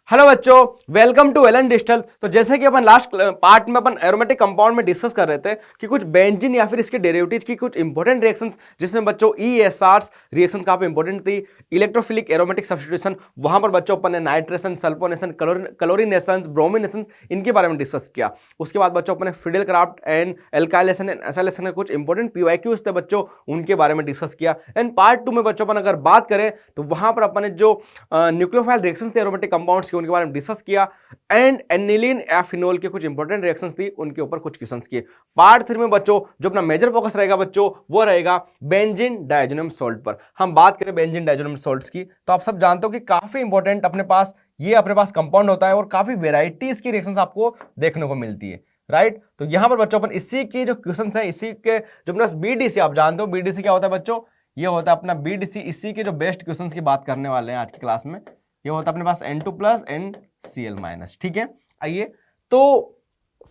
Hello बच्चों, welcome to Elon digital. तो जैसे कि अपन लास्ट पार्ट में अपन एरोमेटिक कंपाउंड में डिस्कस कर रहे थे कि कुछ बेंजीन या फिर इसके डेरिवेटिव्स की कुछ इंपॉर्टेंट रिएक्शंस, जिसमें बच्चों ESRs रिएक्शन कहाँ पे इंपॉर्टेंट थी, इलेक्ट्रोफिलिक एरोमेटिक सब्स्टिट्यूशन, वहां पर बच्चों अपन ने नाइट्रेशन, सल्फोनेशन, क्लोरीनेशन, ब्रोमिनेशन, इनके बारे में डिस्कस किया। उसके बाद बच्चों अपन ने Friedel craft and alkylation and acylation के कुछ इंपॉर्टेंट PYQs थे बच्चों, उनके बारे में डिस्कस किया। एंड पार्ट 2 में बच्चों अपन अगर बात करें तो वहां पर अपन ने जो न्यूक्लियोफाइल रिएक्शंस थे एरोमेटिक कंपाउंड्स उनके बारे में डिस्कस किया एंड एनिलीन या फिनोल के कुछ इंपॉर्टेंट रिएक्शंस थी, उनके ऊपर कुछ क्वेश्चंस किए। पार्ट 3 में बच्चों जो अपना मेजर फोकस रहेगा बच्चों वो रहेगा बेंजीन डायजोनियम सॉल्ट पर। हम बात करें बेंजीन डायजोनियम सॉल्ट्स की तो आप सब जानते हो कि काफी इंपॉर्टेंट अपने पास कंपाउंड होता है और काफी वेराइटीज की रिएक्शंस आपको देखने को मिलती है, राइट। तो यहां पर बच्चों अपन इसी के जो क्वेश्चंस हैं, इसी के जो अपना BDC, आप जानते हो BDC क्या होता है बच्चों, ये होता है अपना BDC। इसी के जो बेस्ट क्वेश्चंस की बात करने वाले हैं आज की क्लास में। ये होता है अपने पास N2+ NCl-, ठीक है। आइए, तो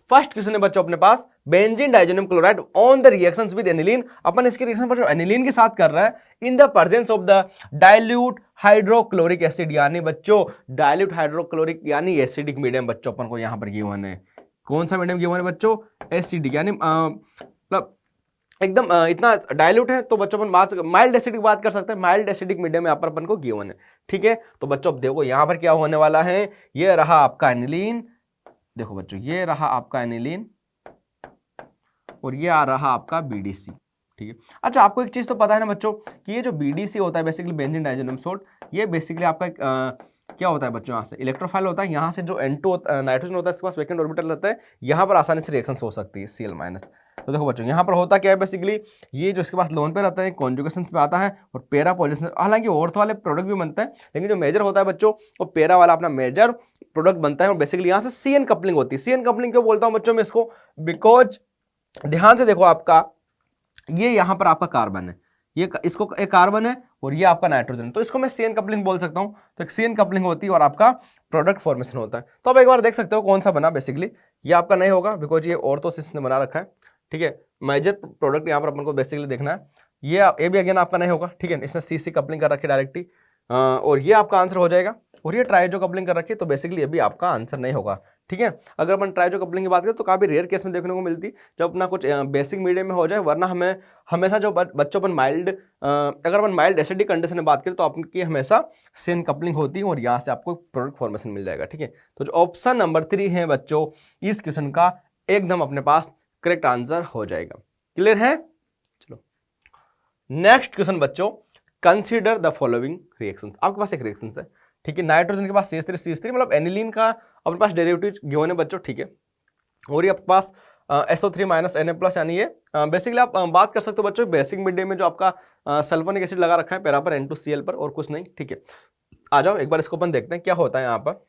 फर्स्ट क्वेश्चन है बच्चों अपने पास benzene diazonium chloride on the reactions with aniline. अपन इसके रिएक्शन पर जो एनिलीन के साथ कर रहा है in the presence of the dilute hydrochloric acid, यानी बच्चों डाइल्यूट हाइड्रोक्लोरिक यानी एसिडिक मीडियम बच्चों अपन को यहां पर गिवन है। कौन सा मीडियम गिवन है बच्चों? एसिडिक, यानी मतलब एकदम इतना डाइल्यूट है। तो बच्चों अपन माइल्ड एसिडिक बात कर सकते हैं, माइल्ड एसिडिक मीडियम यहाँ पर अपन को गिवन है, ठीक है। तो बच्चों अब देखो यहाँ पर क्या होने वाला है, ये रहा आपका एनिलीन, देखो बच्चों ये रहा आपका एनिलीन और ये आ रहा आपका BDC, ठीक है। अच्छा, आपको एक चीज तो पता है ना बच्चों कि ये जो BDC होता है बेसिकली बेंजीन डाइजोनियम सॉल्ट, ये बेसिकली आपका क्या होता है बच्चों, यहाँ से इलेक्ट्रोफाइल होता है, यहाँ से जो N2 नाइट्रोजन होता है इसके पास वैकेंट ऑर्बिटल रहता है, यहाँ पर आसानी से रिएक्शंस हो सकती है Cl-। तो देखो बच्चों यहाँ पर होता क्या है, बेसिकली ये जो इसके पास लोन पे रहता है कॉन्जुगेशन पे आता है और पेरा पॉजिशन, हालांकि ऑर्थो वाले प्रोडक्ट भी बनता है लेकिन जो मेजर होता है बच्चों वो पेरा वाला अपना मेजर प्रोडक्ट बनता है। और बेसिकली यहाँ से CN कपलिंग होती है। CN कपलिंग क्यों बोलता हूँ बच्चों मैं इसको, बिकॉज ध्यान से देखो आपका ये यहाँ पर आपका कार्बन है, ये इसको एक कार्बन है और ये आपका नाइट्रोजन, तो इसको मैं CN कपलिंग बोल सकता हूँ। तो एक CN कपलिंग होती है और आपका प्रोडक्ट फॉर्मेशन होता है। तो अब एक बार देख सकते हो कौन सा बना, बेसिकली ये आपका नहीं होगा बिकॉज ये ऑर्थोसिस ने बना रखा है, ठीक है। मेजर प्रोडक्ट यहाँ पर अपन को बेसिकली देखना है, ये भी अगेन आपका नहीं होगा, ठीक है। इसने CC कपलिंग कर रखी डायरेक्टली और ये आपका आंसर हो जाएगा। और ये ट्राइजो कपलिंग कर रखी है तो बेसिकली ये भी आपका आंसर नहीं होगा, ठीक है। अगर अपन ट्राइजो कपलिंग की बात करें तो काफी रेयर केस में देखने को मिलती जब अपना कुछ बेसिक मीडियम में हो जाए, वरना हमें हमेशा जो बच्चों अपन माइल्ड अगर अपन माइल्ड एसिडिक कंडीशन में बात करें तो आपकी हमेशा CN कपलिंग होती है और यहाँ से आपको प्रोडक्ट फॉर्मेशन मिल जाएगा, ठीक है। तो जो ऑप्शन नंबर 3 है बच्चों इस क्वेश्चन का एकदम अपने पास करेक्ट आंसर हो जाएगा। क्लियर है? चलो नेक्स्ट क्वेश्चन बच्चों, कंसीडर द फॉलोइंग रिएक्शंस। आपके पास एक रिएक्शन है, ठीक है। नाइट्रोजन के पास CH3 मतलब एनिलीन का अपने पास डेरिवेटिव गिवन है बच्चों, ठीक है। और ये आपके पास SO3 - Na+, यानी ये बेसिकली आप बात कर सकते हो बच्चों बेसिक मीडियम में जो आपका सल्फोनिक एसिड लगा रखा है पैरा पर N2Cl पर, और कुछ नहीं, ठीक है। आ जाओ एक बार इसको अपन देखते हैं क्या होता है यहाँ पर।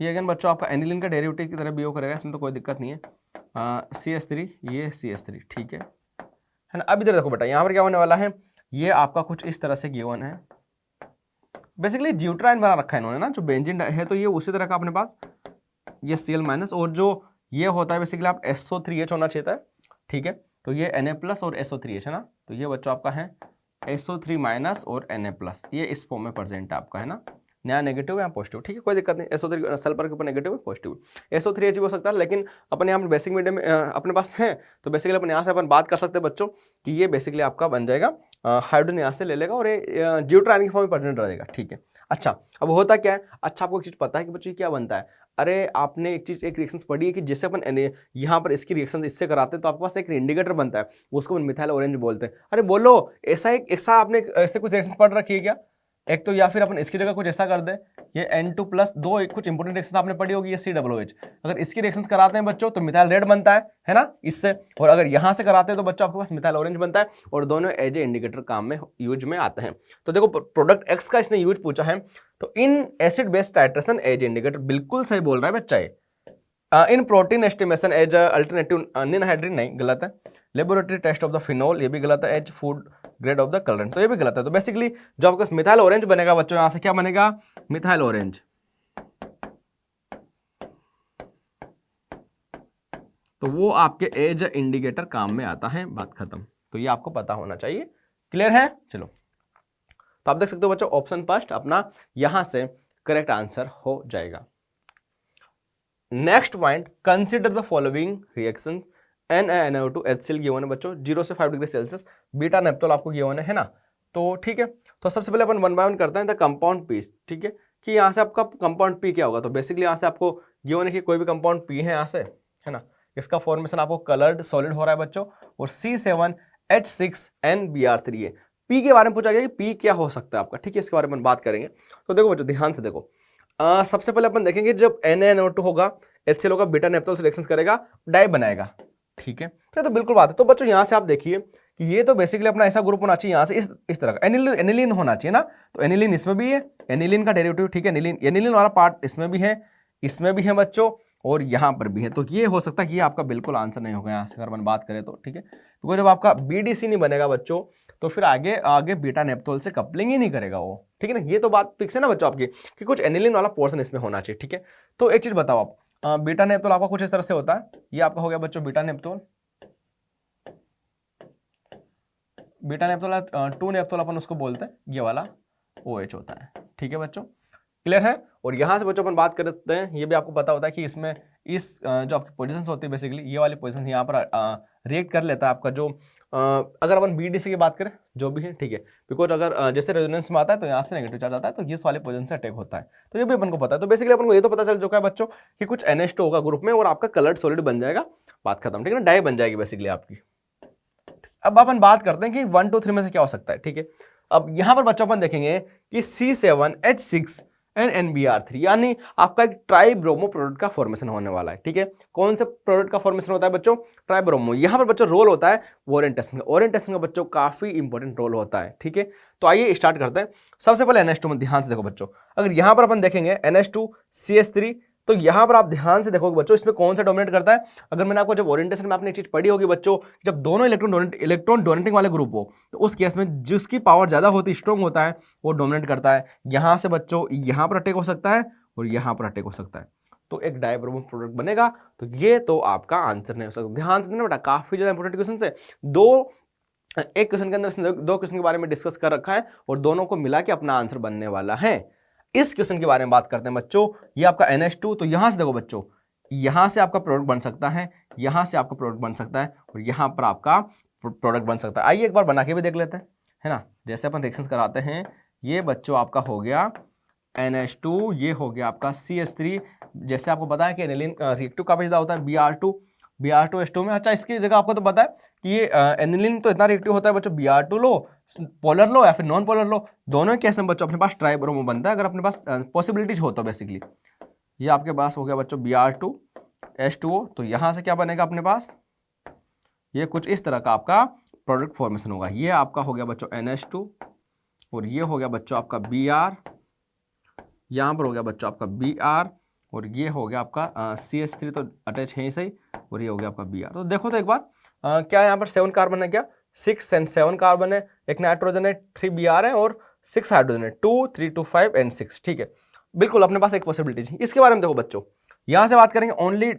ये अगेन बच्चों आपका एनिलीन का डेरिवेटिव की तरह बिहेव करेगा, इसमें तो कोई दिक्कत नहीं है। CH3 ये CH3, ठीक है ना। अब इधर देखो बेटा यहाँ पर क्या होने वाला है, ये आपका कुछ इस तरह से गिवन है, बेसिकली ज्यूट्राइन बना रखा है इन्होंने ना, जो बेंजीन है तो ये उसी तरह का अपने पास ये Cl- और जो ये होता है बेसिकली आप SO3H होना चाहिए था, ठीक है। तो ये Na+ और SO3H है ना, तो ये बच्चों आपका है SO3- और Na+, ये इस फॉर्म में प्रेजेंट है आपका, है ना। नया नेगेटिव या पॉजिटिव, ठीक है, कोई दिक्कत नहीं। SO3 सल्फर के ऊपर नेगेटिव है, पॉजिटिव SO3H भी हो सकता है, लेकिन अपन यहाँ पर बेसिक मीडियम अपने पास है तो बेसिकली अपन यहाँ से अपन बात कर सकते हैं बच्चों कि ये बेसिकली आपका बन जाएगा हाइड्रोजन यहाँ से ले लेगा और ये ज्यूट्राइन की फॉर्म में प्रेजेंट रहेगा, ठीक है। अच्छा, अब होता क्या है, अच्छा आपको एक चीज पता है कि बच्चों क्या बनता है? अरे आपने एक रिएक्शन पढ़ी है कि जैसे अपन यहाँ पर इसकी रिएक्शन इससे कराते हैं तो आपके पास एक इंडिकेटर बनता है, उसको मिथाइल ऑरेंज बोलते हैं। अरे बोलो, ऐसा आपने ऐसे कुछ रिएक्शन पढ़ रखी है क्या? एक तो या फिर अपन इसकी जगह कुछ ऐसा कर दे, ये N2+, कुछ इंपोर्टेंट रिएक्शन आपने पढ़ी होगी, ये COOH, अगर इसकी रिएक्शंस कराते हैं बच्चों तो मिथाइल रेड बनता है ना इससे, और अगर यहां से कराते हैं तो बच्चों आपके पास मिथाइल ऑरेंज बनता है, और दोनों एज ए इंडिकेटर काम में यूज में आते हैं। तो देखो प्रोडक्ट X का इसने यूज पूछा है, तो in acid base titration as indicator, बिल्कुल सही बोल रहा है बच्चा। In protein estimation as alternative anhydrate नहीं, गलत है। Laboratory test of the phenol, ये भी गलत है। As food grade of the colourant, तो ये भी गलत है। तो बेसिकली जो आपका मिथाइल ऑरेंज बनेगा बच्चों, यहां से क्या बनेगा, मिथाइल ऑरेंज, तो वो आपके एज इंडिकेटर काम में आता है, बात खत्म। तो ये आपको पता होना चाहिए। क्लियर है? चलो तो आप देख सकते हो बच्चों ऑप्शन फर्स्ट अपना यहां से करेक्ट आंसर हो जाएगा। Next point, consider the following reaction NaNO2 HCl given है बच्चों 0 से 5 डिग्री सेल्सियस, बीटा नेप्थोल आपको गिवन है ना। तो ठीक है, तो सबसे पहले अपन वन बाय वन करते हैं द कंपाउंड पी, ठीक है, कि यहाँ से आपका कंपाउंड पी क्या होगा। तो बेसिकली यहाँ से आपको गिवन है कि कोई भी कंपाउंड पी है यहाँ से, है ना, इसका फॉर्मेशन आपको कलर्ड सॉलिड हो रहा है बच्चों, और C7H6NBr3 है। पी के बारे में पूछा गया कि पी क्या हो सकता है आपका, ठीक है, इसके बारे में बात करेंगे। तो देखो बच्चों ध्यान से देखो, सबसे पहले अपन देखेंगे जब NaNO2 होगा, HCl होगा, बीटा नेप्थोल से रिएक्शन करेगा, डाई बनाएगा, ठीक है, तो बिल्कुल बात है। तो बच्चों यहाँ से आप देखिए कि ये तो बेसिकली अपना ऐसा ग्रुप होना चाहिए यहाँ से इस तरह का एनिलीन होना चाहिए ना। तो एनिलीन इसमें भी है, एनिलीन का डेरिवेटिव, ठीक है, एनिलीन वाला पार्ट इसमें भी है बच्चों, और यहाँ पर भी है। तो ये हो सकता है कि ये आपका बिल्कुल आंसर नहीं होगा यहाँ से अगर अपन बात करें तो, ठीक है, क्योंकि जब आपका BDC नहीं बनेगा बच्चों तो फिर आगे बीटा नेप्थोल से कपलिंग ही नहीं करेगा वो, ठीक है ना। ये तो बात फिक्स है ना बच्चों आपकी कि कुछ एनिलीन वाला पोर्शन इसमें होना चाहिए, ठीक है। तो एक चीज बताओ आप, बीटा नेप्थोल आपका कुछ इस तरह से होता है, ये आपका हो गया बच्चों बीटा नेप्थोल, 2 नेप्थोल अपन उसको बोलते हैं, ये वाला OH होता है, ठीक है बच्चों, क्लियर है। और यहाँ से बच्चों अपन बात करते हैं, ये भी आपको पता होता है कि इसमें इस जो आपकी पोजीशंस होती है बेसिकली ये वाली पोजीशन यहाँ पर रिएक्ट कर लेता है आपका जो अगर अपन BDC की बात करें जो भी है, ठीक है, बिकॉज अगर जैसे रेजोनेंस में आता है तो यहाँ से नेगेटिव चार्ज आता है तो इस वाले पोजीशन से अटैक होता है, तो ये भी अपन को पता है। तो बेसिकली अपन को ये तो पता चल चुका है बच्चों कि कुछ NH2 होगा ग्रुप में और आपका कलर्ड सॉलिड बन जाएगा, बात खत्म, ठीक है ना, डाई बन जाएगी बेसिकली आपकी। अब अपन बात करते हैं कि 1 2 3 में से क्या हो सकता है, ठीक है। अब यहां पर बच्चों अपन देखेंगे कि C7H6NBr3 यानी आपका एक ट्राइब्रोमो प्रोडक्ट का फॉर्मेशन होने वाला है, ठीक है। कौन सा प्रोडक्ट का फॉर्मेशन होता है बच्चों, ट्राइब्रोमो। यहां पर बच्चों रोल होता है ओरिएंटेशन का, ओरिएंटेशन का बच्चों काफी इंपॉर्टेंट रोल होता है, ठीक है। तो आइए स्टार्ट करते हैं। सबसे पहले NH2 में ध्यान से देखो बच्चों, अगर यहां पर अपन देखेंगे NH2 CH3, तो यहां पर आप ध्यान से देखोगे बच्चों इसमें कौन सा डोमिनेट करता है। अगर मैंने आपको जब ओरिएंटेशन में आपने एक चीज पढ़ी होगी बच्चों, जब दोनों इलेक्ट्रॉन डोनेटिंग वाले ग्रुप हो तो उस केस में जिसकी पावर ज्यादा होती स्ट्रॉन्ग होता है वो डोमिनेट करता है। यहां से बच्चों यहां पर अटैक हो सकता है और यहां पर अटैक हो सकता है, तो एक डायब्रोमो प्रोडक्ट बनेगा। तो ये तो आपका आंसर नहीं हो सकता। ध्यान से देना बेटा, काफी ज्यादा इंपॉर्टेंट क्वेश्चन है। एक क्वेश्चन के अंदर दो क्वेश्चन के बारे में डिस्कस कर रखा है और दोनों को मिला के अपना आंसर बनने वाला है। इस क्वेश्चन के बारे में बात करते हैं बच्चों, ये आपका NH2, तो यहां से देखो बच्चों, यहां से आपका प्रोडक्ट बन सकता है, यहां से आपका प्रोडक्ट बन सकता है और यहां पर आपका प्रोडक्ट बन सकता है। आइए एक बार बना के भी देख लेते हैं, है ना। जैसे अपन रिएक्शंस कराते हैं, ये बच्चों आपका हो गया NH2, ये हो गया आपका CH3। जैसे आपको पता है कि एनिलीन रिएक्टिव काफी ज्यादा होता है, Br2H2 में। अच्छा, इसकी जगह आपको तो पता है कि ये एनिलीन तो इतना रिएक्टिव होता है बच्चों, Br2 लो, पोलर लो या फिर नॉन पोलर लो, दोनों केस में बच्चों अपने पास ट्राइब्रोमो बनता है अगर अपने पास पॉसिबिलिटीज हो तो। बेसिकली ये आपके पास हो गया बच्चों Br2H2O, तो यहां से क्या बनेगा अपने पास, ये कुछ इस तरह का आपका प्रोडक्ट फॉर्मेशन होगा। ये आपका हो गया बच्चों NH2 और ये हो गया बच्चों आपका Br, यहां पर हो गया बच्चों आपका Br और ये हो गया आपका CH3 तो अटैच है ही सही, और ये हो गया आपका Br। तो देखो तो एक बार क्या यहाँ पर 7 कार्बन है, क्या 6 and 7 कार्बन है, एक नाइट्रोजन है, 3 Br है और 6 हाइड्रोजन है, 2 3 2 5 and 6, ठीक है। बिल्कुल अपने पास एक पॉसिबिलिटीज है। इसके बारे में देखो बच्चों, यहाँ से बात करेंगे, ओनली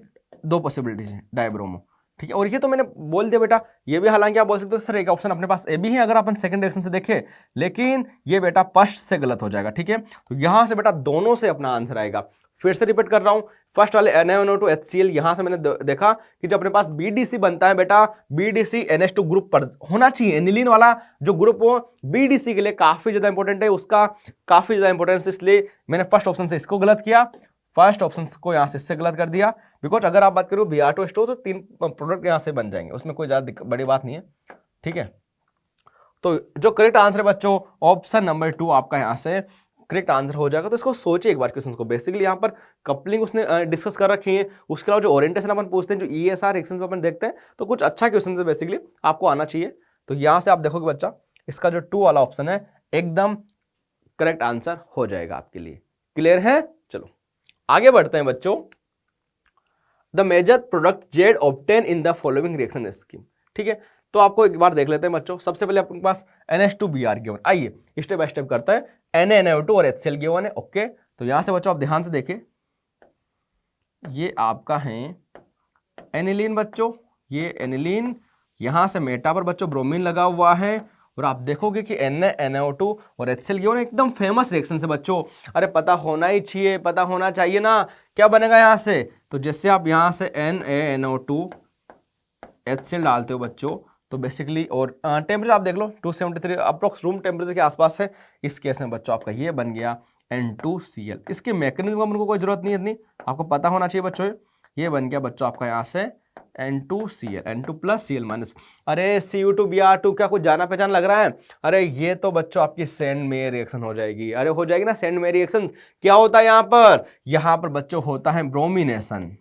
2 पॉसिबिलिटीज है डायब्रोमो, ठीक है। और ये तो मैंने बोल दिया बेटा, ये भी हालांकि आप बोल सकते हो सर एक ऑप्शन अपने पास ए भी है अगर अपन सेकंड डायरेक्शन से देखें, लेकिन ये बेटा फर्स्ट से गलत हो जाएगा, ठीक है। तो यहां से बेटा दोनों से अपना आंसर आएगा। फिर से रिपीट कर रहा हूं, फर्स्ट वाले NaNO2 HCl, यहां से मैंने देखा कि जब अपने पास BDC बनता है बेटा, BDC NH2 ग्रुप पर होना चाहिए। एनिलीन वाला जो ग्रुप हो BDC के लिए काफी ज्यादा इंपॉर्टेंट है, उसका काफी ज्यादा इंपॉर्टेंस, इसलिए मैंने फर्स्ट ऑप्शन से इसको गलत किया, फर्स्ट ऑप्शन को यहां से इससे गलत कर दिया। बिकॉज अगर आप बात करो Br2H2 तो 3 प्रोडक्ट यहां से बन जाएंगे, उसमें कोई ज्यादा बड़ी बात नहीं है, ठीक है। तो जो करेक्ट आंसर है बच्चों ऑप्शन नंबर 2 आपका यहां से करेक्ट आंसर हो जाएगा। तो इसको सोचिए एक बार क्वेश्चन को। बेसिकली यहाँ पर कपलिंग उसने डिस्कस कर रखी है, उसके अलावा जो ओरिएंटेशन अपन पूछते हैं, जो ESR रिएक्शंस में अपन देखते हैं, तो कुछ अच्छा क्वेश्चन है बेसिकली आपको आना चाहिए। तो यहाँ से आप देखोगे बच्चा, इसका जो 2 वाला ऑप्शन है एकदम करेक्ट आंसर हो जाएगा आपके लिए। क्लियर है? चलो आगे बढ़ते हैं बच्चों। The major product Z obtain in the following reaction scheme, ठीक है। तो आपको एक बार देख लेते हैं बच्चों। सबसे पहले अपने पास NH2Br गिवन, आइए स्टेप बाय स्टेप करते हैं। NaNO2 और HCl गिवन है, ओके। तो यहां से बच्चों आप ध्यान से देखें, ये आपका है एनिलीन बच्चों, ये एनिलीन, यहां से मेटा पर बच्चों ब्रोमीन लगा हुआ है और आप देखोगे कि NaNO2 और HCl एकदम फेमस रिएक्शन से बच्चों। अरे पता होना ही चाहिए, पता होना चाहिए ना। क्या बनेगा यहाँ से, तो जैसे आप यहाँ से NaNO2 HCl डालते हो बच्चों, तो बेसिकली और टेम्परेचर आप देख लो 273 अप्रोक्स रूम टेम्परेचर के आसपास है। इस केस में बच्चों आपका ये बन गया N2Cl। इसके मैकेनिज्म का हमको कोई जरूरत नहीं है इतनी, आपको पता होना चाहिए बच्चों। ये बन गया बच्चों आपका यहाँ से N2Cl, N2+Cl-। अरे Cu2Br2 क्या कुछ जाना पहचान लग रहा है? अरे ये तो बच्चों आपकी सेंड मेयर रिएक्शन हो जाएगी। अरे हो जाएगी ना सेंड मेयर रिएक्शन। क्या होता है यहाँ पर? यहाँ पर बच्चों होता है ब्रोमिनेशन।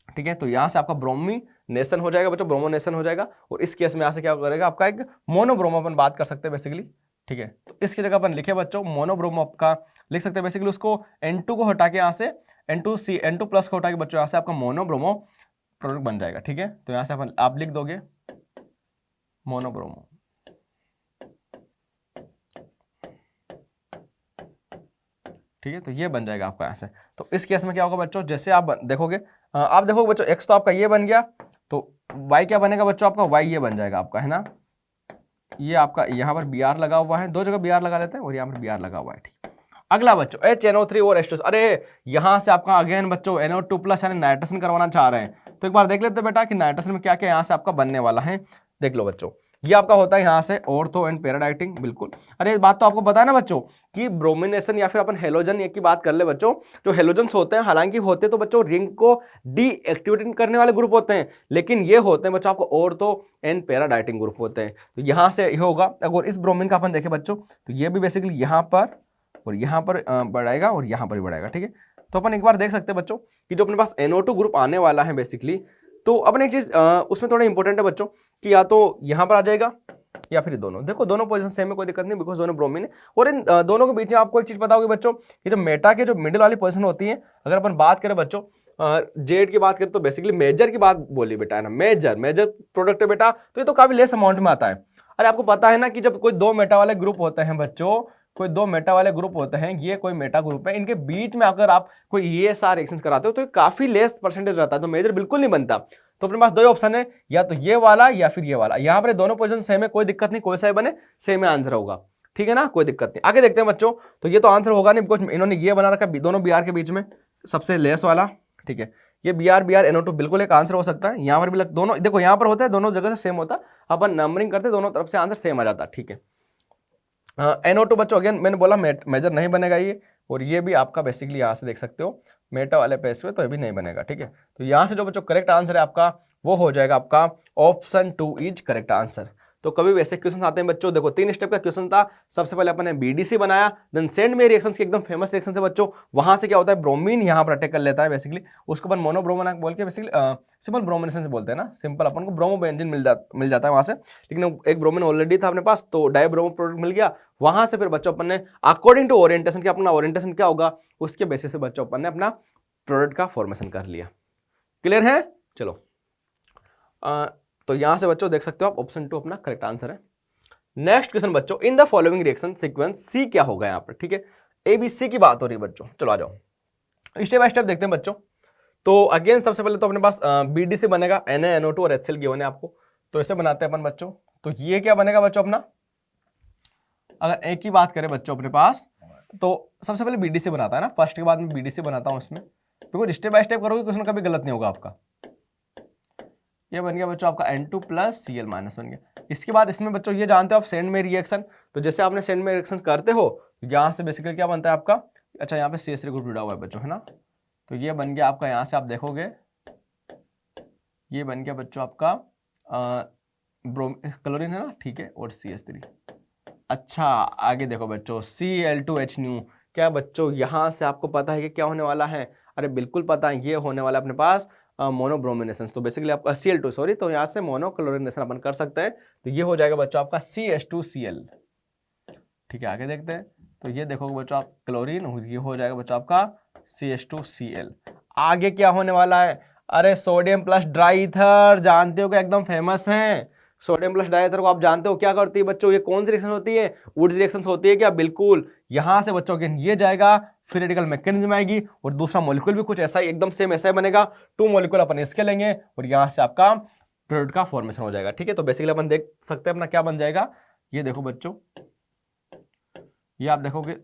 ठीक है, तो यहां से आपका ब्रोमिनेशन हो जाएगा बच्चों, ब्रोमोनेशन हो जाएगा। और इस केस में यहां से क्या करेगा आपका एक मोनोब्रोमो अपन बात कर सकते हैं बेसिकली। ठीक है, तो इसकी जगह अपन लिखे बच्चों मोनोब्रोमो आपका लिख सकते हैं बेसिकली। उसको N2 को हटा के यहाँ से N2+ को हटा के बच्चों यहाँ से आपका मोनोब्रोमो प्रोडक्ट बन जाएगा। ठीक है, तो यहाँ से अपन आप लिख दोगे मोनोब्रोमो। ठीक है, तो ये बन जाएगा आपका यहाँ से। तो इस केस में क्या होगा बच्चों, जैसे आप देखोगे बच्चों X तो आपका ये बन गया, तो Y क्या बनेगा बच्चों आपका, Y ये बन जाएगा आपका, है ना। ये आपका यहाँ पर Br लगा हुआ है, दो जगह Br लगा लेते हैं और यहाँ पर Br लगा हुआ है। ठीक, अगला बच्चों HNO3 और H2। अरे यहाँ से आपका अगेन बच्चों NO2+ यानी नाइट्रोजन करवाना चाह रहे हैं। तो एक बार देख लेते हैं बेटा कि नाइट्रोजन में क्या क्या यहाँ से आपका बनने वाला है। देख लो बच्चों, ये आपका होता है यहाँ से ऑर्थो एंड पैराडाइटिंग। बिल्कुल, अरे इस बात तो आपको पता है ना बच्चों कि ब्रोमिनेशन या फिर अपन हेलोजन एक की बात कर ले बच्चों। जो हेलोजन्स होते हैं हालांकि होते तो बच्चों रिंग को डीएक्टिवेट करने वाले ग्रुप होते हैं, लेकिन ये होते हैं बच्चों आपको ऑर्थो एंड पैराडाइटिंग ग्रुप होते हैं। तो यहाँ से ये होगा, अगर इस ब्रोमीन का अपन देखें बच्चों तो ये भी बेसिकली यहाँ पर और यहाँ पर बढ़ाएगा और यहाँ पर भी बढ़ाएगा। ठीक है, तो अपन एक बार देख सकते हैं बच्चों कि जो अपने पास NO2 ग्रुप आने वाला है बेसिकली, तो अपन एक चीज उसमें थोड़ा इंपॉर्टेंट है बच्चों कि या तो यहाँ पर आ जाएगा या फिर दोनों। देखो दोनों पोजीशन सेम है, कोई दिक्कत नहीं, बिकॉज दोनों ब्रोमीन है। और इन दोनों के बीच में आपको एक चीज पता होगी बच्चों कि जो मेटा के जो मिडिल वाली पोजीशन होती है, अगर अपन बात करें बच्चों जेड की बात करें तो बेसिकली मेजर की बात बोली बेटा, है ना। मेजर प्रोडक्ट है बेटा, तो ये तो काफी लेस अमाउंट में आता है। अरे आपको पता है ना कि जब कोई दो मेटा वाले ग्रुप होते हैं बच्चों, कोई दो मेटा वाले ग्रुप होते हैं, ये कोई मेटा ग्रुप है, इनके बीच में अगर आप कोई ESR रिएक्शंस कराते हो तो काफी लेस परसेंटेज रहता है, तो मेजर बिल्कुल नहीं बनता। तो अपने पास दो ऑप्शन है, या तो ये वाला या फिर ये वाला। यहाँ पर दोनों पोजीशन सेम है, कोई दिक्कत नहीं, कोई सा बने सेम आंसर होगा। ठीक है ना, कोई दिक्कत नहीं। आगे देखते हैं बच्चों, तो ये तो आंसर होगा नहीं बिकॉज इन्होंने ये बना रखा है दोनों BR के बीच में सबसे लेस वाला। ठीक है, ये BR NO2 बिल्कुल एक आंसर हो सकता है। यहाँ पर भी दोनों देखो यहाँ पर होता है, दोनों जगह से सेम होता, अपन नंबरिंग करते दोनों तरफ से आंसर सेम आ जाता। ठीक है, NO2 बच्चों अगेन मैंने बोला मेजर नहीं बनेगा ये, और ये भी आपका बेसिकली यहाँ से देख सकते हो मेटा वाले पेज पे, तो ये भी नहीं बनेगा। ठीक है, तो यहाँ से जो बच्चों करेक्ट आंसर है आपका वो हो जाएगा आपका ऑप्शन 2 इज करेक्ट आंसर। तो कभी वैसे क्वेश्चन आते हैं बच्चों, देखो 3 स्टेप का क्वेश्चन था। सबसे पहले अपन ने BDC बनाया, देन सेंड में रिएक्शंस के एकदम फेमस रिएक्शन से बच्चों, वहां से क्या होता है ब्रोमीन यहाँ पर अटैक कर लेता है बेसिकली, उसको अपन मोनोब्रोमो बोल के बेसिकली सिंपल ब्रोमिनेशन से बोलते हैं ना, सिंपल अपन को ब्रोमो बेंजीन मिल जाता है वहां से। लेकिन एक ब्रोमीन ऑलरेडी था अपने पास, तो डाइब्रोमो प्रोडक्ट मिल गया। वहां से फिर बच्चों अपन ने अकॉर्डिंग टू ओरिएंटेशन कि अपना ओरिएंटेशन क्या होगा, उसके बेसिस से बच्चों अपन ने अपना प्रोडक्ट का फॉर्मेशन कर लिया। क्लियर है? चलो तो यहां से बच्चों देख सकते हो आप ऑप्शन 2 अपना करेक्ट आंसर है। नेक्स्ट क्वेश्चन बच्चों, in the following reaction sequence C क्या होगा यहाँ पर। ठीक है, ABC की बात हो रही है बच्चों। चलो आ जाओ स्टेप बाय स्टेप देखते हैं बच्चों। तो अगेन सबसे पहले तो अपने पास BDC बनेगा, NaNO2 और HCl गिवन है आपको, तो इसे बनाते हैं अपन बच्चों। तो ये क्या बनेगा बच्चों अपना, अगर एक की बात करें बच्चों अपने पास, तो सबसे पहले BDC बनाता है ना, फर्स्ट के बाद में BDC बनाता हूं इसमें, बिकॉज स्टेप बाय स्टेप करोगे क्वेश्चन कभी गलत नहीं होगा आपका। ये बन गया बच्चों आपका N2+Cl- बन गया। इसके बाद इसमें बच्चों ये जानते हो आप सेंड में रिएक्शन, तो जैसे आपने सेंड में रिएक्शन करते हो तो यहाँ से बेसिकली क्या बनता है आपका, अच्छा यहाँ पे CH3 ग्रुप जुड़ा हुआ है बच्चों, है ना। तो ये बन गया आपका, यहाँ से आप देखोगे ये बन गया बच्चों आपका क्लोरीन, है ना। ठीक है, और CH3। अच्छा आगे देखो बच्चों Cl2H न्यू, क्या बच्चों यहाँ से आपको पता है कि क्या होने वाला है? अरे बिल्कुल पता है, ये होने वाला अपने पास मोनोब्रोमिनेशन। तो बेसिकली आपका Cl2 सॉरी, तो यहाँ से मोनोक्लोरिनेशन अपन कर सकते हैं, तो ये हो जाएगा बच्चों आपका CH2Cl। ठीक है, आगे देखते हैं। तो ये देखोगे बच्चों आप क्लोरीन, ये हो जाएगा बच्चों आपका CH2Cl। आगे क्या होने वाला है? अरे सोडियम प्लस ड्राई ईथर, जानते हो कि एकदम फेमस है। सोडियम प्लस ड्राई ईथर को आप जानते हो क्या करती है बच्चों, ये कौन सी रिएक्शन होती है? वुड्स रिएक्शन होती है क्या? बिल्कुल, यहां से बच्चों अगेन ये जाएगा, फ्री रेडिकल मैकेनिज्म आएगी और दूसरा मॉलिक्यूल भी कुछ ऐसा ही एकदम सेम ऐसा ही बनेगा, 2 मॉलिक्यूल अपन इसके लेंगे और यहां से आपका प्रोडक्ट का फॉर्मेशन हो जाएगा। ठीक है, तो बेसिकली अपन देख सकते हैं अपना क्या बन जाएगा। ये देखो बच्चों, ये आप देखोगे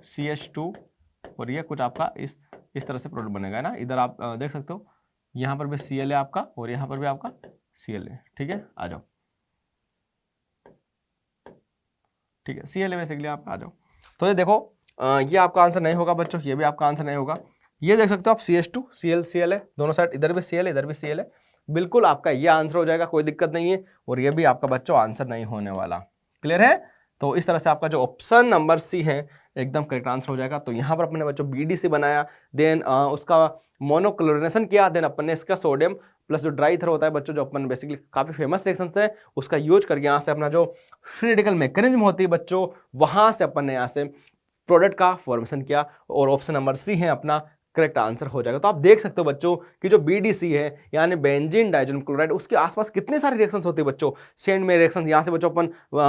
CH2 और ये कुछ आपका इस तरह से प्रोडक्ट बनेगा, है ना। इधर आप देख सकते हो, यहाँ पर भी Cl है आपका और यहाँ पर भी आपका Cl है। ठीक है, आ जाओ। ठीक है, Cl है बेसिकली, आप आ जाओ। तो ये देखो, ये आपका आंसर नहीं होगा बच्चों, ये भी आपका आंसर नहीं होगा। ये देख सकते हो आप CH2 Cl है, दोनों साइड, इधर भी Cl है इधर भी Cl है, बिल्कुल आपका ये आंसर हो जाएगा, कोई दिक्कत नहीं है। और ये भी आपका बच्चों आंसर नहीं होने वाला। क्लियर है? तो इस तरह से आपका जो ऑप्शन नंबर सी है एकदम करेक्ट आंसर हो जाएगा। तो यहाँ पर अपने बच्चों BDC बनाया, देन उसका मोनोक्लोरिनेशन किया, देन अपन ने इसका सोडियम प्लस जो ड्राई ईथर होता है बच्चों, जो अपन बेसिकली काफी फेमस रिएक्शंस है, उसका यूज करके यहाँ से अपना जो फ्री रेडिकल मैकेनिज्म होती है बच्चों, वहां से अपन ने यहाँ से प्रोडक्ट का फॉर्मेशन किया और ऑप्शन नंबर सी है अपना करेक्ट आंसर हो जाएगा। तो आप देख सकते हो बच्चों कि जो BDC है यानी बेंजीन डाइजोनियम क्लोराइड, उसके आसपास कितने सारे रिएक्शंस होती है बच्चों। सेंड में रिएक्शन, यहाँ से बच्चों अपन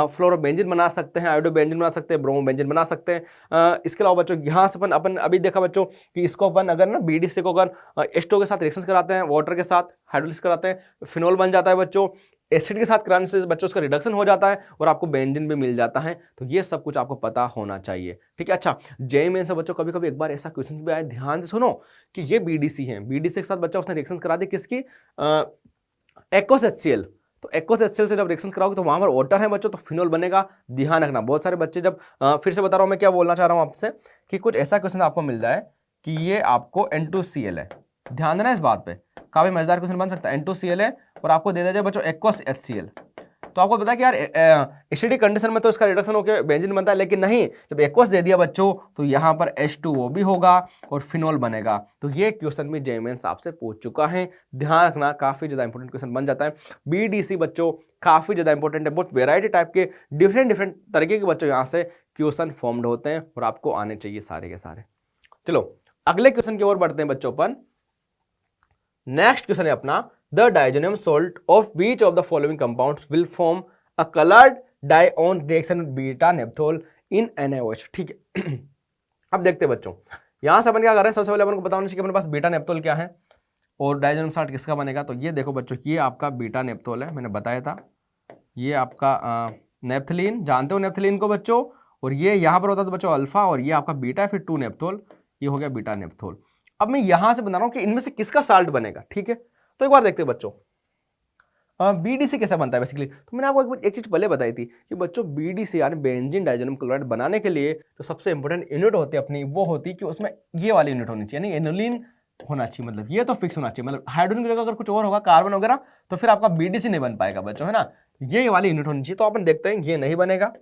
फ्लोरोबेंजीन बना सकते हैं, आयोडोबेंजीन बना सकते हैं, ब्रोमोबेंजीन बना सकते हैं। इसके अलावा बच्चों यहाँ से अपन अभी देखा बच्चों कि इसको अपन अगर ना BDC को अगर H2O के साथ रिएक्शन कराते हैं, वाटर के साथ हाइड्रोलिसिस कराते हैं, फिनोल बन जाता है बच्चों। एसिड के साथ कराने से बच्चों उसका रिडक्शन हो जाता है और आपको बेंजीन भी मिल जाता है। तो ये सब कुछ आपको पता होना चाहिए। ठीक है, अच्छा जेईई मेंस से बच्चों कभी कभी एक बार ऐसा क्वेश्चन भी आया, ध्यान से सुनो कि ये BDC है, BDC के साथ बच्चा उसने रिएक्शन करा दी किसकी, एक्वस HCl। तो एक्वस HCl से जब रिएक्शन कराओगे तो वहां पर वाटर है बच्चों, तो फिनोल बनेगा। ध्यान रखना, बहुत सारे बच्चे जब फिर से बता रहा हूं मैं क्या बोलना चाह रहा हूं आपसे, कि कुछ ऐसा क्वेश्चन आपको मिल जाए कि ये आपको N2Cl है, ध्यान देना इस बात पे, काफी मजेदार क्वेश्चन बन सकता है। N2Cl है और आपको दे दिया जाए बच्चों एक्वस HCl, तो आपको पता है कि यार एसिडिक कंडीशन में तो इसका रिडक्शन होकर बेंजीन बनता है, लेकिन नहीं, जब एक्वस दे दिया बच्चों तो यहाँ पर H2O भी होगा और फिनोल बनेगा। तो ये क्वेश्चन भी जेईई मेंस आपसे पूछ चुका है, ध्यान रखना, काफी ज्यादा इंपॉर्टेंट क्वेश्चन बन जाता है। BDC बच्चों काफी ज्यादा इंपॉर्टेंट है, बहुत वेराइटी टाइप के डिफरेंट तरीके के बच्चों यहाँ से क्वेश्चन फॉर्म्ड होते हैं और आपको आने चाहिए सारे के सारे। चलो अगले क्वेश्चन की ओर बढ़ते हैं बच्चों अपन। नेक्स्ट क्वेश्चन है अपना, the diazonium salt of which of the following compounds will form a coloured dye on reaction with beta naphthol in NaOH। ठीक है, अब देखते हैं बच्चों, यहां से अपन क्या कर रहे हैं, सबसे पहले अपन को बताना चाहिए कि अपने पास बीटा नेप्थोल क्या है और डाइजोनियम सॉल्ट किसका बनेगा। तो ये देखो बच्चों, ये आपका बीटा नेप्थोल है, मैंने बताया था, ये आपका नेप्थलीन, जानते हो नेप्थलीन को बच्चों, और ये यहां पर होता है तो बच्चों अल्फा, और ये आपका बीटा, फिर 2 नेप्थोल, ये हो गया बीटा नेप्थोल। अब मैं यहां से बता रहा हूं कि इनमें से किसका साल्ट बनेगा। ठीक है, तो एक बार देखते हैं बच्चों BDC कैसा बनता है बेसिकली। तो मैंने आपको एक चीज पहले बताई थी कि बच्चों BDC यानी बेंजीन डाइजोनियम क्लोराइड बनाने के लिए जो सबसे इंपॉर्टेंट यूनिट होती है अपनी, वो होती है कि उसमें ये वाली यूनिट होनी चाहिए, यानी एनोलिन होना चाहिए, मतलब ये तो फिक्स होना चाहिए, मतलब हाइड्रोजन की जगह अगर कुछ और होगा, कार्बन वगैरह, तो फिर आपका BDC नहीं बन पाएगा बच्चों, है ना। ये वाली यूनिट होनी चाहिए। तो अपन देखते हैं, ये नहीं बनेगा,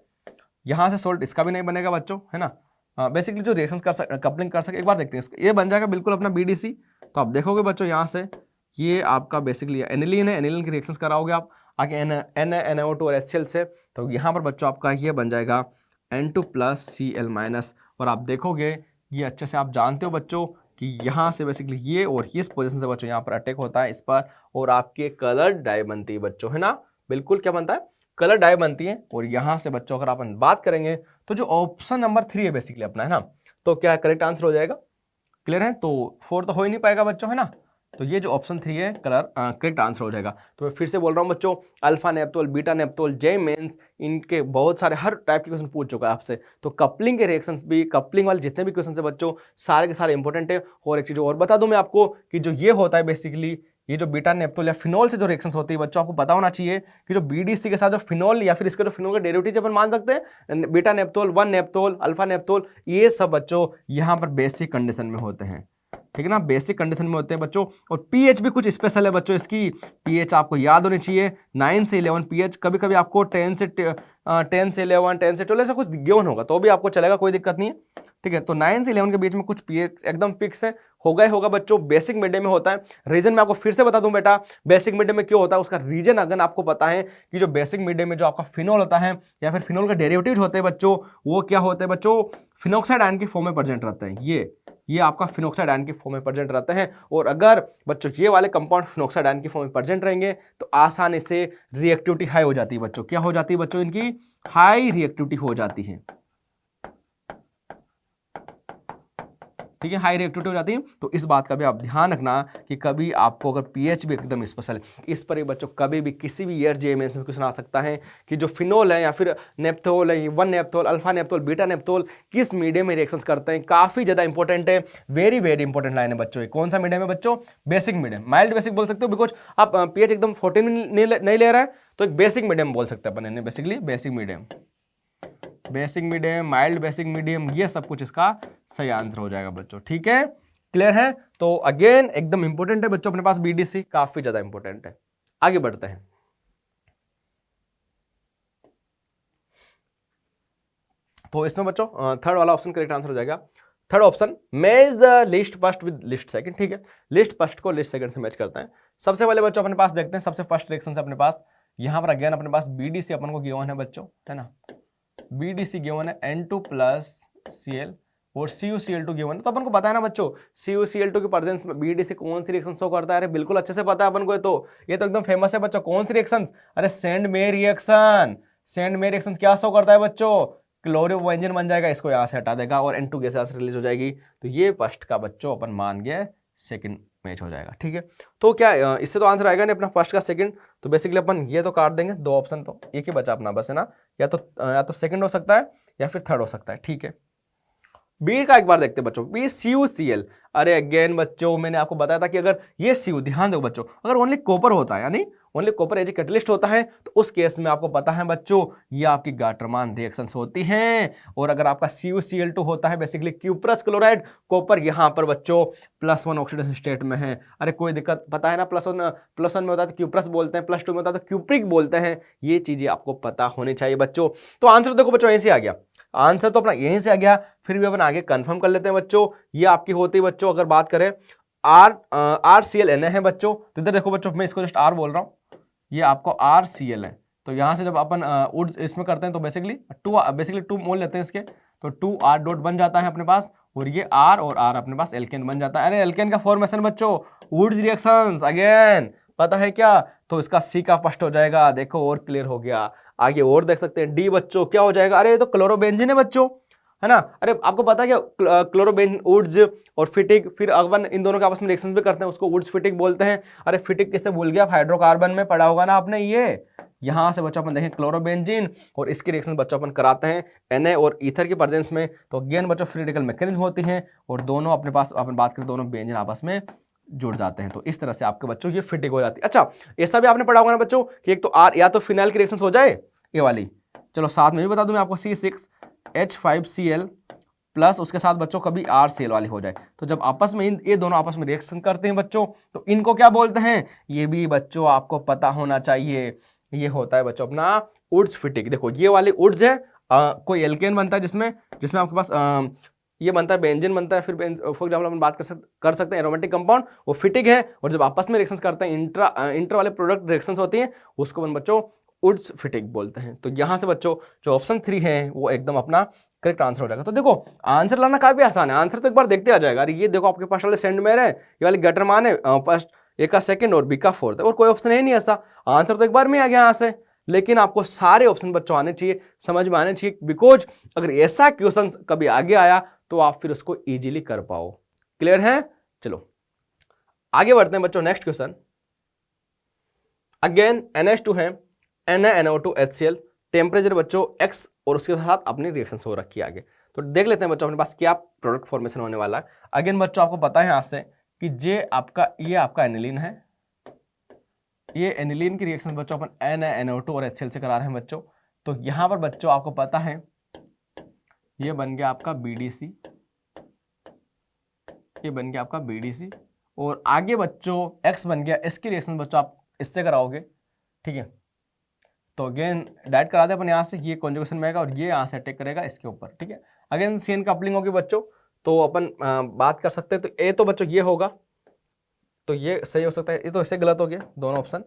यहां से सोल्ट इसका भी नहीं बनेगा बच्चों, है ना। बेसिकली जो रिएक्शंस कर सकते, कपलिंग कर सकते, एक बार देखते हैं, ये बन जाएगा बिल्कुल अपना BDC। तो आप देखोगे बच्चों यहाँ से ये आपका बेसिकली एनिलीन है, एनिलीन की रिएक्शंस कराओगे आप आगे NaNO2 और HCl से, तो यहाँ पर बच्चों आपका ये बन जाएगा N2+Cl-, और आप देखोगे ये अच्छे से आप जानते हो बच्चों कि यहाँ से बेसिकली ये और इस पोजीशन से बच्चों यहाँ पर अटैक होता है इस पर, और आपके कलर डाई बनती है बच्चों, है ना। बिल्कुल क्या बनता है, कलर डाई बनती है। और यहाँ से बच्चों अगर अपन बात करेंगे तो जो ऑप्शन नंबर 3 है बेसिकली अपना, है ना, तो क्या करेक्ट आंसर हो जाएगा। क्लियर है, तो 4 तो हो ही नहीं पाएगा बच्चों, है ना। तो ये जो ऑप्शन 3 है करेक्ट आंसर हो जाएगा। तो मैं फिर से बोल रहा हूँ बच्चों, alpha naphthol, beta naphthol, JEE mains इनके बहुत सारे हर टाइप के क्वेश्चन पूछ चुका है आपसे। तो कपलिंग के रिएक्शंस भी, कपलिंग वाले जितने भी क्वेश्चन है बच्चों, सारे के सारे इंपॉर्टेंट है। और एक चीज और बता दूं मैं आपको कि जो ये होता है बेसिकली, ये जो बीटा नेप्थोल या फिनोल से जो रिएक्शंस होती है बच्चों, आपको पता होना चाहिए कि जो BDC के साथ जो फिनोल या फिर इसके जो फिनोल का डेरिवेटिव अपन मान सकते हैं, beta naphthol, 1 naphthol, alpha naphthol, ये सब बच्चों यहाँ पर बेसिक कंडीशन में होते हैं। ठीक है ना, बेसिक कंडीशन में होते हैं बच्चों। और पीएच भी कुछ स्पेशल है बच्चों, इसकी पीएच आपको याद होनी चाहिए, 9 से 11 पीएच। कभी कभी आपको 10 से 11, 10 से 12 ऐसा कुछ गिवन होगा तो भी आपको चलेगा, कोई दिक्कत नहीं है। ठीक है, तो 9 से 11 के बीच में कुछ पीएच एकदम फिक्स है, होगा ही होगा बच्चों। बेसिक मिड डे में होता है। रीजन मैं आपको फिर से बता दूं बेटा, बेसिक मिड डे में क्यों होता है उसका रीजन अगर आपको पता है कि जो बेसिक मिड डे में जो आपका फिनोल होता है या फिर फिनोल का डेरिवेटिव होते हैं बच्चों, वो क्या होते हैं बच्चों, फिनोक्साइड आयन की फॉर्म में प्रेजेंट रहते हैं। ये आपका फिनोक्साइड आयन के फॉर्म में प्रेजेंट रहते हैं। और अगर बच्चों ये वाले कंपाउंड फिनोक्साइड आयन के फॉर्म में प्रेजेंट रहेंगे तो आसानी से रिएक्टिविटी हाई हो जाती है बच्चों। क्या हो जाती है बच्चों? इनकी हाई रिएक्टिविटी हो जाती है, ठीक है, हाई रिएक्टिविटी हो जाती है। तो इस बात का भी आप ध्यान रखना कि कभी आपको अगर पीएच भी एकदम स्पेशल है, इस पर ही बच्चों कभी भी किसी भी ईयर जेएमएस में क्वेश्चन आ सकता है कि जो फिनोल है या फिर नेप्थोल है, 1 naphthol, alpha naphthol, beta naphthol किस मीडियम में रिएक्शंस करते हैं। काफी ज्यादा इंपॉर्टेंट है, वेरी वेरी इंपॉर्टेंट लाइन है बच्चों। कौन सा मीडियम है बच्चों? बेसिक मीडियम, माइल्ड बेसिक बोल सकते हो, बिकॉज आप पीएच एकदम 14 नहीं ले रहा है तो एक बेसिक मीडियम बोल सकते हैं अपन, basically basic medium, basic medium, mild basic medium, ये सब कुछ इसका सही आंसर हो जाएगा बच्चों, ठीक है, क्लियर है। तो अगेन एकदम इंपॉर्टेंट है बच्चों अपने पास बीडीसी, काफी ज्यादा इंपॉर्टेंट है। आगे बढ़ते हैं। तो इसमें बच्चों थर्ड वाला ऑप्शन करेक्ट आंसर हो जाएगा। Third option, match the list first with list second, ठीक है, लिस्ट फर्स्ट को लिस्ट सेकंड से मैच करते हैं। सबसे पहले बच्चों अपने पास देखते हैं, सबसे फर्स्ट रिएक्शन से अपने पास यहां पर अगेन अपने पास बीडीसी अपन को गिवन है बच्चों, है ना, बीडीसी गिवन है N2 प्लस Cl और CuCl2 गिवन है। तो अपन को पता है ना बच्चों CuCl2 के प्रेजेंस में बीडीसी कौन सी रिएक्शन शो करता है? अरे बिल्कुल अच्छे से पता है अपन को, ये तो एकदम फेमस है बच्चों। कौन सी रिएक्शन? अरे send me reaction. Send me reaction क्या शो करता है बच्चों? क्लोरोबेंजीन बन जाएगा, इसको यहाँ से हटा देगा और N2 गैस यहाँ से रिलीज हो जाएगी। तो ये फर्स्ट का बच्चों अपन मान गए, सेकंड मैच हो जाएगा, ठीक है। तो क्या इससे तो आंसर आएगा नहीं अपना फर्स्ट का सेकंड, तो बेसिकली अपन ये तो काट देंगे, दो ऑप्शन तो एक ही बचा अपना बस, है ना, या तो सेकंड हो सकता है या फिर थर्ड हो सकता है, ठीक है। बी का एक बार देखते हैं बच्चों, बी CuCl। अरे अगेन बच्चों मैंने आपको बताया था कि अगर ये Cu, ध्यान दो बच्चों, अगर ओनली कॉपर होता है, यानी only copper as a catalyst होता है, तो उस केस में आपको पता है बच्चों ये आपकी गाटरमान रिएक्शंस होती हैं। और अगर आपका CuCl2 होता है बेसिकली क्यूप्रस क्लोराइड, कॉपर यहां पर बच्चों +1 ऑक्सीडेशन स्टेट में है। अरे कोई दिक्कत, पता है ना, +1 में होता है तो क्यूप्रस बोलते हैं, +2 में होता है तो क्यूप्रिक बोलते हैं। ये चीजें आपको पता होनी चाहिए बच्चों। तो आंसर देखो बच्चों यहीं से आ गया, आंसर तो अपना यहीं से आ गया। फिर भी अपन आगे कंफर्म कर लेते हैं बच्चों। ये आपकी होती है बच्चों, अगर बात करें RClNa है बच्चों, तो इधर देखो बच्चों मैं इसको जस्ट R बोल रहा हूं, ये आपको RCl है। तो यहां से जब अपन उड इसमें करते हैं तो बेसिकली 2 मोल लेते हैं इसके, तो 2R डॉट बन जाता है अपने पास, और ये R और R अपने पास एल्केन बन जाता है। अरे एल्केन का फॉर्मेशन बच्चों वुड्स रिएक्शंस, अगेन पता है क्या, तो इसका सी का फर्स्ट हो जाएगा। देखो और क्लियर हो गया। आगे और देख सकते हैं, डी बच्चों क्या हो जाएगा? अरे ये तो क्लोरोबेंजीन है बच्चों, है ना। अरे आपको पता है क्या, क्लोरोबेंजीन वुड्स और फिटिक, फिर अपन इन दोनों के आपस में रिएक्शंस भी करते हैं, उसको वुड्स फिटिक बोलते हैं। अरे फिटिक किससे भूल गया? हाइड्रोकार्बन में पढ़ा होगा ना आपने। ये यहां से बच्चों अपन देखें क्लोरोबेंजीन और इसकी रिएक्शन बच्चों अपन कराते हैं Na और ईथर के प्रेजेंस में, तो अगेन बच्चों फ्री रेडिकल मैकेनिज्म होती हैं और दोनों अपने पास अपन बात करें दोनों बेंजीन आपस में जुड़ जाते हैं। तो इस तरह से आपके बच्चों ये फिटिक हो जाती है। अच्छा ऐसा भी आपने पढ़ा होगा ना बच्चों कि एक तो R या तो फिनाइल की रिएक्शन हो जाए ये वाली, चलो साथ में भी बता दूं मैं आपको, C6H5Cl प्लस उसके साथ बच्चों कभी RCl वाली हो जाए, तो जब आपस में ये दोनों आपस में रिएक्शन करते हैं बच्चों, तो इनको क्या बोलते हैं? ये भी बच्चों आपको पता होना चाहिए। ये होता है बच्चों अपना वुड्स फिटिक। देखो ये वाली वुड्स है, कोई एल्केन बनता है जिसमें आपके पास ये बनता है, बेंजीन बनता है। फिर फॉर एग्जाम्पल हम बात कर सकते हैं एरोमेटिक कंपाउंड, वो फिटिक है, और जब आपस में रिएक्शंस करते हैं इंटर वाले प्रोडक्ट रिएक्शंस होती हैं, उसको अपन बच्चों वुड्स फिटिक बोलते हैं। तो यहां से बच्चों जो ऑप्शन 3 है वो एकदम अपना करेक्ट आंसर हो जाएगा। तो देखो आंसर लाना काफी आसान है, आंसर तो एक बार देखते आ जाएगा। अरे ये देखो आपके पास वाले सेंड में है, ये वाली गटर मान है फर्स्ट, ए का सेकंड और बी का फोर्थ, और कोई ऑप्शन है नहीं ऐसा। आंसर तो एक बार में आ गया यहाँ से, लेकिन आपको सारे ऑप्शन बच्चों आने चाहिए, समझ में आने चाहिए, बिकॉज अगर ऐसा क्वेश्चन कभी आगे आया तो आप फिर उसको इजीली कर पाओ। क्लियर है? चलो आगे बढ़ते हैं बच्चों। नेक्स्ट क्वेश्चन, अगेन NH2 है, NaNO2 HCl, टेम्परेचर बच्चों X और उसके साथ अपनी रिएक्शन हो रखी है आगे। तो देख लेते हैं बच्चों अपने पास क्या प्रोडक्ट फॉर्मेशन होने वाला है। अगेन बच्चों आपको पता है यहाँ से कि ये आपका एनिलीन है, ये एनिलीन की रिएक्शन बच्चों अपन NaNO2 और HCl से करा रहे हैं बच्चों। तो यहां पर बच्चों आपको पता है ये बन गया आपका BDC, ये बन गया आपका BDC, और आगे बच्चों X बन गया, इसकी रिएक्शन बच्चों आप इससे कराओगे, ठीक है। तो अगेन डायरेक्ट करा दे अपन यहाँ से, ये कॉन्जुगेशन में आएगा और ये यहाँ से अटैक करेगा इसके ऊपर, ठीक है। अगेन CN कपलिंग होगी बच्चों, तो अपन बात कर सकते हैं। तो ए तो बच्चों ये होगा, तो ये सही हो सकता है, ये तो इससे गलत हो गया दोनों ऑप्शन।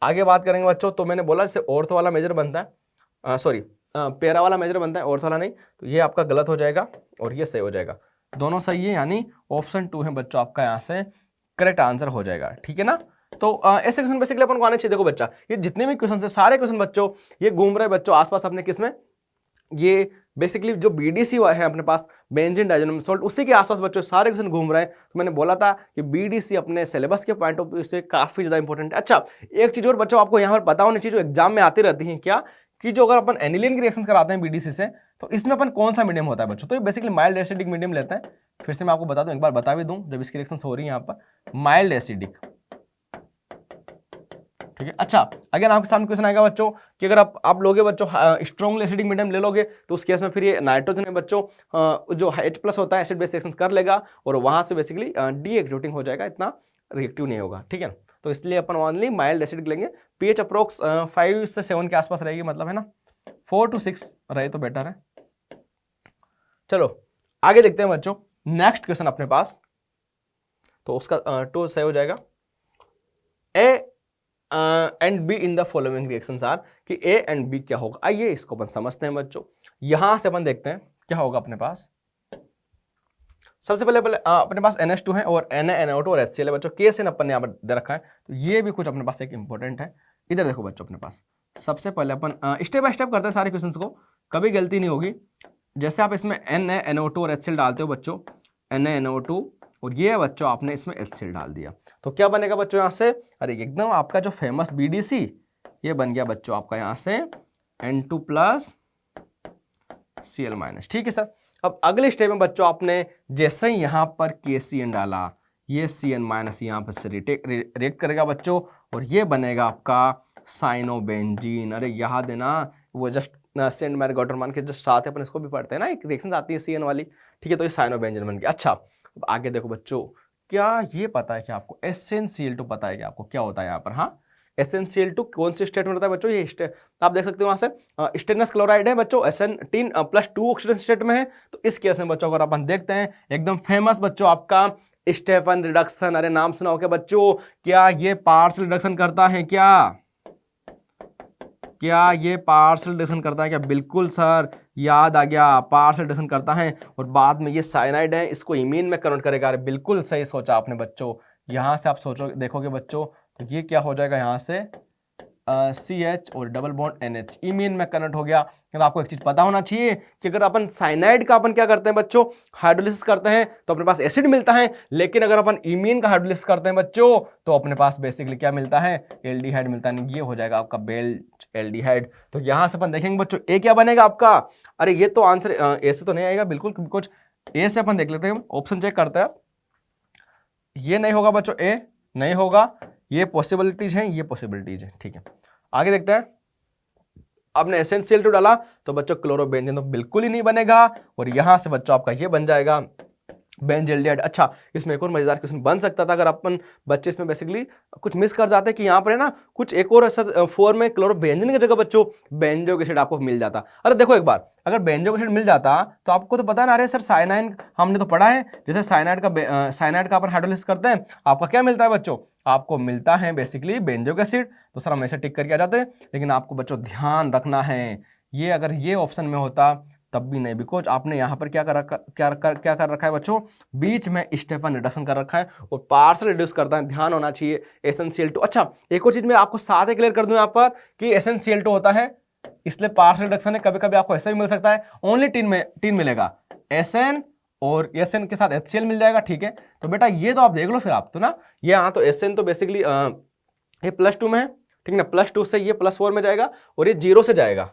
आगे बात करेंगे बच्चों, तो मैंने बोला जैसे ऑर्थ वाला मेजर बनता है, सॉरी पैरा वाला मेजर बनता है, ऑर्थ वाला नहीं, तो ये आपका गलत हो जाएगा और ये सही हो जाएगा। दोनों सही है, यानी ऑप्शन 2 है बच्चों आपका यहाँ से करेक्ट आंसर हो जाएगा। ठीक है ना। तो ऐसे क्वेश्चन बेसिकली अपन को आने चाहिए। देखो बच्चा, ये जितने भी क्वेश्चन है सारे क्वेश्चन बच्चों ये घूम रहे बच्चों आसपास अपने किसमें, ये बेसिकली जो बीडीसी है अपने पास बेंजीन डाइजेनम सॉल्ट, उसी के आसपास बच्चों सारे क्वेश्चन घूम रहे हैं। तो मैंने बोला था कि बीडीसी अपने सिलेबस के पॉइंट ऑफ व्यू से काफी ज्यादा इंपॉर्टेंट है। अच्छा, एक चीज और बच्चों आपको यहाँ पर पता होनी चाहिए जो एग्जाम में आती रहती है, क्या कि जो अगर अपन एनिलीन की रिएक्शंस कराते हैं बीडीसी से, तो इसमें अपन कौन सा मीडियम होता है बच्चों, तो ये बेसिकली माइल्ड एसिडिक मीडियम लेते हैं। फिर से मैं आपको बता दूं, एक बार बता भी दूं, जब इसकी रिएक्शंस हो रही है यहाँ पर माइल्ड एसिडिक। ठीक है। अच्छा, अगेन आपके सामने क्वेश्चन आएगा बच्चों कि अगर आप लोगे बच्चों स्ट्रॉन्ग एसिडिक मीडियम ले लोगे तो उस केस में फिर ये नाइट्रोजन है बच्चों जो H+ होता है एसिड बेस रिएक्शन कर लेगा और वहां से बेसिकली डीएक्टिवेटिंग हो जाएगा, इतना रिएक्टिव नहीं होगा। ठीक है। तो इसलिए अपन ओनली माइल्ड एसिडिक लेंगे। पीएच अप्रोक्स 5 से 7 के आसपास रहेगी, मतलब है ना 4 to 6 रहे तो बेटर है। चलो आगे देखते हैं बच्चों, नेक्स्ट क्वेश्चन अपने पास, तो उसका 2 सही हो जाएगा। A and B in the following reactions are, कि ए एंड बी क्या होगा, आइए इसको अपन समझते हैं बच्चों। यहां से अपन देखते हैं क्या होगा अपने पास। सबसे पहले अपने पास NH2 है और NaNO2 और HCl है बच्चों। KCN अपन ने यहाँ पर दे रखा है, तो ये भी कुछ अपने पास एक इंपॉर्टेंट है। इधर देखो बच्चों, अपने पास सबसे पहले अपन स्टेप बाय स्टेप करते हैं सारे क्वेश्चंस को, कभी गलती नहीं होगी। जैसे आप इसमें NaNO2 और HCl डालते हो बच्चों, NaNO2 और ये बच्चों आपने इसमें HCl डाल दिया, तो क्या बनेगा बच्चों यहाँ से, अरे एकदम आपका जो फेमस BDC ये बन गया बच्चों आपका यहाँ से N2+ Cl-। ठीक है सर। अब अगले स्टेप में बच्चों आपने जैसे ही यहाँ पर KCN डाला, ये Cn- यहाँ पर से रिएक्ट करेगा बच्चों और ये बनेगा आपका साइनोबेंजीन। अरे याद है ना, वो जस्ट सेंट मैरी गॉटरमान के जस्ट साथ अपन इसको भी पढ़ते हैं ना, एक रिएक्शन आती है CN वाली। ठीक है, तो ये साइनोबेंजीन बन गया। अच्छा, अब आगे देखो बच्चों, क्या ये पता है कि आपको SnCl2 पता है कि आपको क्या होता है यहाँ पर, हाँ SnCl2 कौन से स्टेट में रहता है बच्चों, ये आप देख सकते हो वहां से स्टेनस क्लोराइड है बच्चों, SN3+2 ऑक्सीडेशन स्टेट में है। तो इस केस में बच्चों अगर अपन देखते हैं एकदम फेमस बच्चों आपका स्टेफन रिडक्शन, अरे नाम सुना होगा बच्चों, क्या ये पार्शियल रिडक्शन करता है, क्या ये पार्शियल रिडक्शन करता है क्या, बिल्कुल सर याद आ गया, पार्शियल रिडक्शन करता है और बाद में ये साइनाइड है इसको इमीन में कन्वर्ट करेगा। अरे बिल्कुल सही सोचा आपने बच्चों, यहां से आप सोचो देखोगे बच्चों तो ये क्या हो जाएगा यहाँ से CH और डबल बॉन्ड NH इमीन में कन्वर्ट हो गया। तो आपको एक चीज पता होना चाहिए कि अगर अपन साइनाइड का अपन क्या करते हैं बच्चों, हाइड्रोलिसिस करते हैं तो अपने पास एसिड मिलता है, लेकिन अगर अपन इमीन का हाइड्रोलिसिस करते हैं बच्चों तो अपने पास बेसिकली क्या मिलता है, एल्डिहाइड मिलता है। ये हो जाएगा आपका बेल्ट एल्डिहाइड। तो यहां से अपन देखेंगे बच्चों ए क्या बनेगा आपका, अरे ये तो आंसर ए से तो नहीं आएगा बिल्कुल, कुछ ए से अपन देख लेते हैं, ऑप्शन चेक करते हैं। ये नहीं होगा बच्चों, ए नहीं होगा, ये पॉसिबिलिटीज हैं, ये पॉसिबिलिटीज है। ठीक है, आगे देखते हैं। आपने SnCl2 डाला तो बच्चों क्लोरोबेंजीन तो बिल्कुल ही नहीं बनेगा और यहां से बच्चों आपका ये बन जाएगा बेंजल्डिहाइड। अच्छा, इसमें एक और मजेदार क्वेश्चन बन सकता था अगर अपन बच्चे इसमें बेसिकली कुछ मिस कर जाते कि यहाँ पर है ना कुछ एक और ऐसा फॉर्म में क्लोरोबेंजीन की जगह बच्चों बेंजोइक एसिड आपको मिल जाता। अरे देखो एक बार, अगर बेंजोइक एसिड मिल जाता तो आपको तो पता है ना, अरे सर साइनाइड हमने तो पढ़ा है, जैसे साइनाइड का अपन हाइड्रोलिसिस करते हैं आपका क्या मिलता है बच्चों, आपको मिलता है बेसिकली बेंजोइक एसिड। तो सर हम ऐसे टिक करके आ जाते हैं, लेकिन आपको बच्चों ध्यान रखना है ये अगर ये ऑप्शन में होता तब भी नहीं, बिकॉज आपने यहाँ पर क्या कर रखा है बच्चों, बीच में स्टेफन रिडक्शन कर रखा है और पार्शियल रिड्यूस करता है, ध्यान होना चाहिए SnCl2। अच्छा, एक और चीज मैं आपको साथ ही क्लियर कर दूं यहाँ पर कि SnCl2 होता है इसलिए पार्शियल रिडक्शन है, कभी कभी आपको ऐसा भी मिल सकता है, ओनली तीन मिलेगा, SN और SN के साथ HCl मिल जाएगा। ठीक है, तो बेटा ये तो आप देख लो फिर आप तो ना, ये हाँ तो SN तो बेसिकली ये +2 में है, ठीक ना, +2 से ये +4 में जाएगा और ये 0 से जाएगा,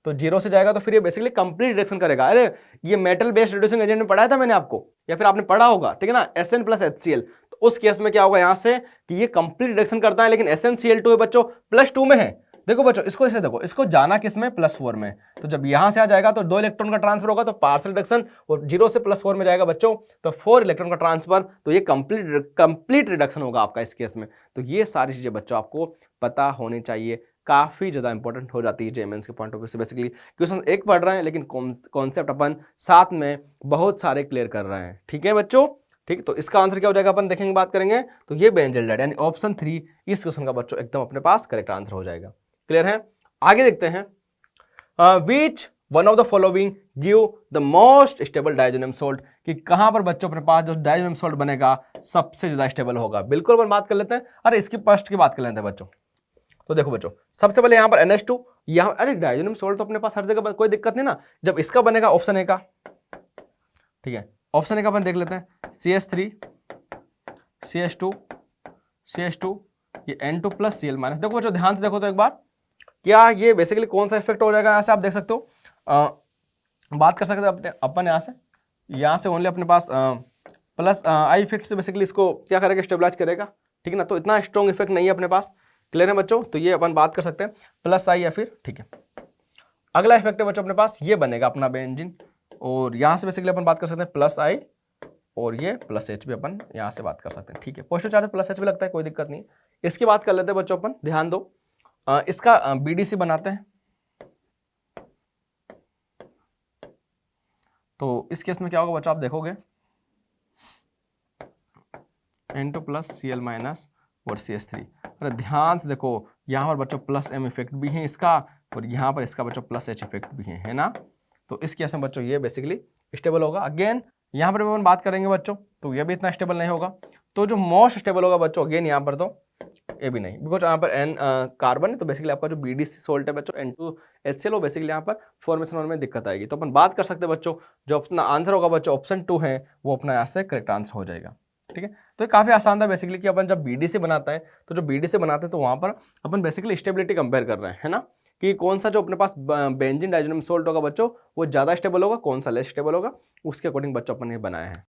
तो 0 से जाएगा तो फिर ये बेसिकली कंप्लीट रिडक्शन करेगा। अरे ये मेटल बेस्ड रिड्यूसिंग एजेंट में पढ़ाया था मैंने आपको, या फिर आपने पढ़ा होगा, ठीक है ना, SN + HCl। तो उस केस में क्या होगा यहाँ से कि ये कंप्लीट रिडक्शन करता है, लेकिन SnCl2 है बच्चों +2 में है। देखो बच्चों इसको ऐसे देखो, इसको जाना किसमें, +4 में, तो जब यहां से आ जाएगा तो 2 इलेक्ट्रॉन का ट्रांसफर होगा तो पार्शियल रिडक्शन, और 0 से +4 में जाएगा बच्चों तो 4 इलेक्ट्रॉन का ट्रांसफर, तो ये कंप्लीट रिडक्शन होगा आपका इस केस में। तो ये सारी चीजें बच्चों आपको पता होनी चाहिए, काफी ज्यादा इंपॉर्टेंट हो जाती है जेएमएनएस के पॉइंट ऑफ व्यू से। बेसिकली क्वेश्चन एक पढ़ रहे हैं लेकिन कॉन्सेप्ट अपन साथ में बहुत सारे क्लियर कर रहे हैं। ठीक है बच्चों, ठीक, तो इसका आंसर क्या हो जाएगा अपन देखेंगे, बात करेंगे, तो ये बेंजल्डिहाइड यानी ऑप्शन 3 इस क्वेश्चन का बच्चों एकदम अपने पास करेक्ट आंसर हो जाएगा। क्लियर है, आगे देखते हैं। Which one of the following give the most stable diazonium salt, कि कहां पर बच्चों अपने पास जो डायजोनियम सॉल्ट बनेगा सबसे ज्यादा स्टेबल होगा। बिल्कुल अपन बात कर लेते हैं, अरे इसकी फर्स्ट की बात कर लेते हैं बच्चों। तो देखो बच्चों, सबसे पहले यहां पर NH2, यहां अरे डायजोनियम सॉल्ट तो अपने पास हर जगह, कोई दिक्कत नहीं ना। जब इसका बनेगा ऑप्शन ए का, ठीक है, ऑप्शन ए का अपन देख लेते हैं, CH3 CH2 CH2, ये N2 प्लस Cl माइनस। देखो बच्चों ध्यान से देखो तो एक बार, क्या ये बेसिकली कौन सा इफेक्ट हो जाएगा, यहाँ से आप देख सकते हो, बात कर सकते हैं अपने अपन यहाँ से ओनली अपने पास प्लस आई इफेक्ट से बेसिकली इसको क्या करेगा, स्टेबलाइज करेगा, ठीक है ना। तो इतना स्ट्रॉन्ग इफेक्ट नहीं है अपने पास, क्लियर है बच्चों। तो ये अपन बात कर सकते हैं प्लस आई या फिर, ठीक है। अगला इफेक्ट है बच्चों अपने पास, ये बनेगा अपना बेंजीन, और यहाँ से बेसिकली अपन बात कर सकते हैं प्लस आई, और ये प्लस एच भी अपन यहाँ से बात कर सकते हैं, ठीक है। पॉजिटिव चार्ज प्लस एच भी लगता है, कोई दिक्कत नहीं। इसकी बात कर लेते हैं बच्चों अपन, ध्यान दो, इसका BDC बनाते हैं। तो इस केस में क्या होगा बच्चों, आप देखोगे N2 प्लस Cl माइनस और CH3। अरे ध्यान से देखो, यहाँ पर बच्चों प्लस M इफेक्ट भी है इसका, और यहाँ पर इसका बच्चों प्लस H इफेक्ट भी है ना। तो इस केस में बच्चों ये बेसिकली स्टेबल होगा। अगेन यहाँ पर अपन बात करेंगे बच्चों, तो ये भी इतना स्टेबल नहीं होगा। तो जो मोस्ट स्टेबल होगा बच्चों, अगेन यहाँ पर तो ये भी नहीं, बिकॉज यहाँ पर N कार्बन है, तो बेसिकली आपका जो BDC सोल्ट है बच्चों N2HCl, वो बेसिकली यहाँ पर फॉर्मेशन में दिक्कत आएगी। तो अपन बात कर सकते हैं बच्चों, जो अपना आंसर होगा बच्चों ऑप्शन 2 है, वो अपना यहाँ से करेक्ट आंसर हो जाएगा, ठीक है। तो ये काफी आसान था बेसिकली, कि अपन जब BDC बनाता है, तो जो BDC बनाते हैं तो वहां पर अपन बेसिकली स्टेबिलिटी कंपेयर कर रहे हैं, है ना, कि कौन सा जो अपने पास बेंजीन डायजोनियम सॉल्ट होगा बच्चों वो ज्यादा स्टेबल होगा, कौन सा लेस स्टेबल होगा, उसके अकॉर्डिंग बच्चों अपन ने बनाया है।